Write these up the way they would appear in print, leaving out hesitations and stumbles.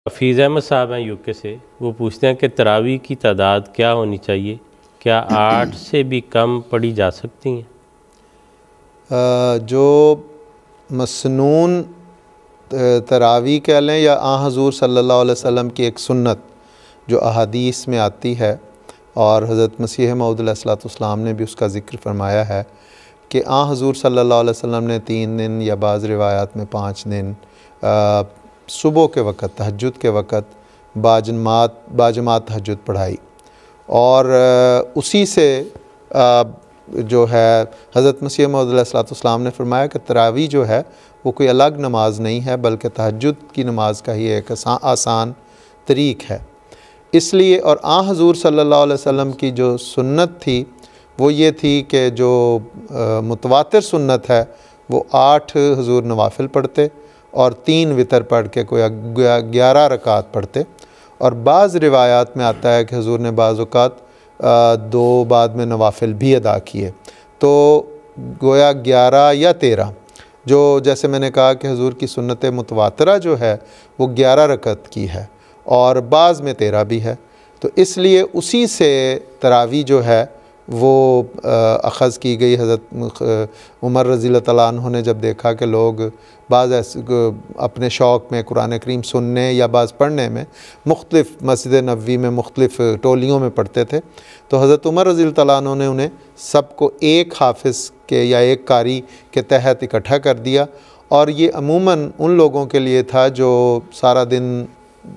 हफीज़ अहमद साहब हैं यूके से, वो पूछते हैं कि तरावी की तादाद क्या होनी चाहिए, क्या 8 से भी कम पढ़ी जा सकती हैं? जो मसनून तरावी कह लें या हज़ूर सल्लल्लाहु अलैहि वसल्लम की एक सुन्नत जो अहादीस में आती है और हज़रत मसीह मऊद अलैहिस्सलाम ने भी उसका ज़िक्र फरमाया है कि हज़ूर सल्लल्लाहु अलैहि वसल्लम ने 3 दिन या बाज़ रिवायात में 5 दिन सुबह के वक़्त तहज्जुद के वक़्त बाजमात तहज्जुद पढ़ाई और उसी से जो है हज़रत मसीह मऊद अलैहिस्सलाम ने फरमाया कि तरावी जो है वो कोई अलग नमाज नहीं है बल्कि तहज्जुद की नमाज का ही एक आसान तरीक़ है। इसलिए और हज़ूर सल्लल्लाहु अलैहि वसल्लम की जो सुन्नत थी वो ये थी कि जो मुतवातिर सुन्नत है वो 8 हुज़ूर नवाफिल पढ़ते और 3 वितर पढ़ के कोई 11 रकात पढ़ते। और बाज़ रिवायात में आता है कि हुज़ूर ने बाज़ औक़ात 2 बाद में नवाफिल भी अदा किए, तो गोया 11 या 13, जो जैसे मैंने कहा कि हुज़ूर की सुन्नत मुतवातरा जो है वो 11 रकत की है और बाज़ में 13 भी है। तो इसलिए उसी से तरावी जो है वो अख़ज़ की गई। हज़रत उमर रज़ियल्लाहु तआला अन्हु ने जब देखा कि लोग बाज़ अपने शौक़ में कुरान करीम सुनने या बाज़ पढ़ने में मुख्तलिफ़ मस्जिद नबवी में मुख्तलिफ़ टोलियों में पढ़ते थे, तो हज़रत उमर रज़ियल्लाहु तआला अन्हु ने उन्हें सबको एक हाफ़िज़ के या एक कारी के तहत इकट्ठा कर दिया। और ये अमूमन उन लोगों के लिए था जो सारा दिन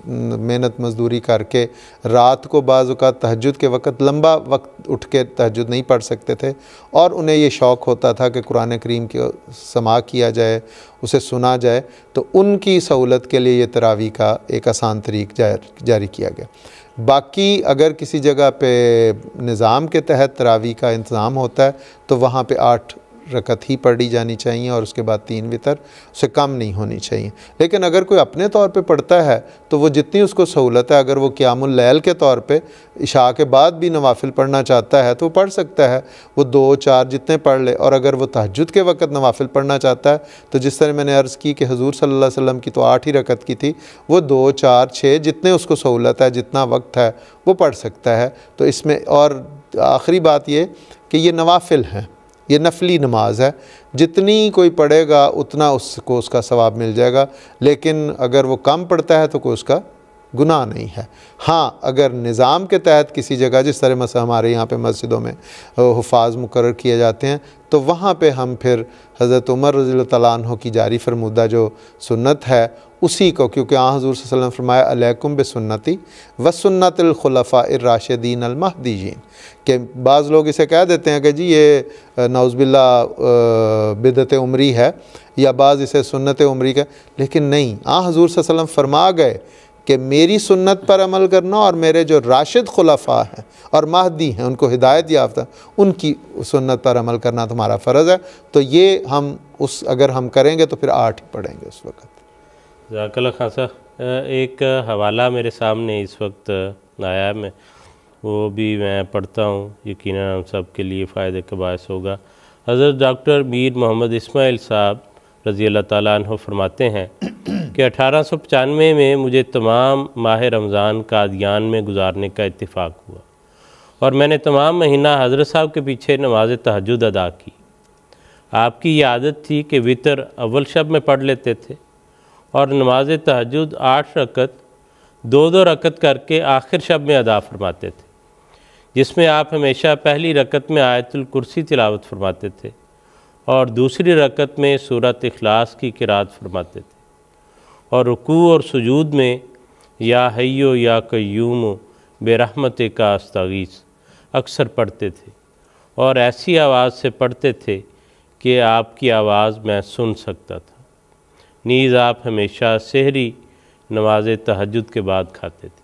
मेहनत मज़दूरी करके रात को बाज़ औक़ात तहज्जुद के वक़्त लंबा वक्त उठ के तहज्जुद नहीं पढ़ सकते थे और उन्हें ये शौक़ होता था कि कुरान करीम की समा किया जाए, उसे सुना जाए। तो उनकी सहूलत के लिए ये तरावी का एक आसान तरीक़ जारी किया गया। बाकी अगर किसी जगह पे निज़ाम के तहत तरावी का इंतज़ाम होता है तो वहाँ पे 8 रकत ही पढ़ी जानी चाहिए और उसके बाद 3 वितर, उससे कम नहीं होनी चाहिए। लेकिन अगर कोई अपने तौर पे पढ़ता है तो वो जितनी उसको सहूलत है, अगर वो क़ियामुल लैल के तौर पे इशा के बाद भी नवाफिल पढ़ना चाहता है तो वो पढ़ सकता है, वो 2-4 जितने पढ़ ले। और अगर वो तहज्जुद के वक़्त नवाफिल पढ़ना चाहता है तो जिस तरह मैंने अर्ज़ की कि हुज़ूर सल्लल्लाहु अलैहि वसल्लम की तो 8 ही रकत की थी, वो 2-4-6 जितने उसको सहूलत है, जितना वक्त है वो पढ़ सकता है। तो इसमें और आखिरी बात ये कि ये नवाफिल हैं, ये नफली नमाज है, जितनी कोई पढ़ेगा उतना उसको उसका सवाब मिल जाएगा। लेकिन अगर वो कम पढ़ता है तो कोई उसका गुनाह नहीं है। हाँ, अगर निज़ाम के तहत किसी जगह, जिस तरह मसा हमारे यहाँ पे मस्जिदों में हुफ़ाज़ मुकर्रर किए जाते हैं, तो वहाँ पे हम फिर हज़रत उमर रज़ियल्लाहु तआला अन्हु की जारी फरमुदा जो सुन्नत है उसी को, क्योंकि हज़ूर सल्लल्लाहु अलैहि वसल्लम फरमाया अलैकुम बिसुन्नती व सुन्नतिल खुलफ़ाइर राशिदीन अल महदीयीन, कि बाज़ लोग इसे कह देते हैं कि जी ये नौज़ुबिल्लाह बिदअत उमरी है या बाज़ इसे सुन्नत उमरी का, लेकिन नहीं, हज़ूर सल्लल्लाहु अलैहि वसल्लम फरमा गए कि मेरी सुन्नत पर अमल करना और मेरे जो राशिद खुलफ़ा हैं और महदी हैं, उनको हिदायत याफ्ता, उनकी सुन्नत पर अमल करना तुम्हारा फ़र्ज़ है। तो ये हम अगर हम करेंगे तो फिर 8 ही पढ़ेंगे उस वक़्त। ज़ाकल्लाह खान साहब, एक हवाला मेरे सामने इस वक्त आया है, मैं वो भी मैं पढ़ता हूँ, यकीनन हम सब के लिए फ़ायदे का बायस होगा। हज़रत डॉक्टर मीर मोहम्मद इस्माइल साहब रज़ियल्लाहु ताला अन्हु फरमाते हैं कि 1895 में मुझे तमाम माह रमज़ान कादियान में गुजारने का इत्तिफ़ाक़ हुआ और मैंने तमाम महीना हज़रत साहब के पीछे नमाज तहज्जुद अदा की। आपकी ये आदत थी कि वितर अव्वल शब में पढ़ लेते थे और नमाज तहज्जुद 8 रकत 2-2 रकत करके आखिर शब में अदा फरमाते थे, जिसमें आप हमेशा पहली रकत में आयतुल कुर्सी तिलावत फरमाते थे और दूसरी रकत में सूरत इखलास की किरात फरमाते थे और रुकू और सुजूद में या हय्यो या कय्यूम बेरहमत का अस्तगीस अक्सर पढ़ते थे और ऐसी आवाज़ से पढ़ते थे कि आपकी आवाज़ मैं सुन सकता था। नीज़ आप हमेशा सहरी नमाज तहज्जुद के बाद खाते थे।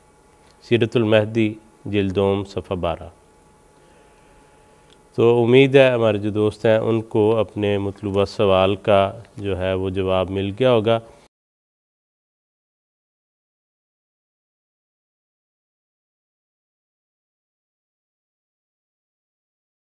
सीरतुल महदी जिल्दोम सफ़ा 12। तो उम्मीद है हमारे जो दोस्त हैं उनको अपने मतलूबा सवाल का जो है वो जवाब मिल गया होगा।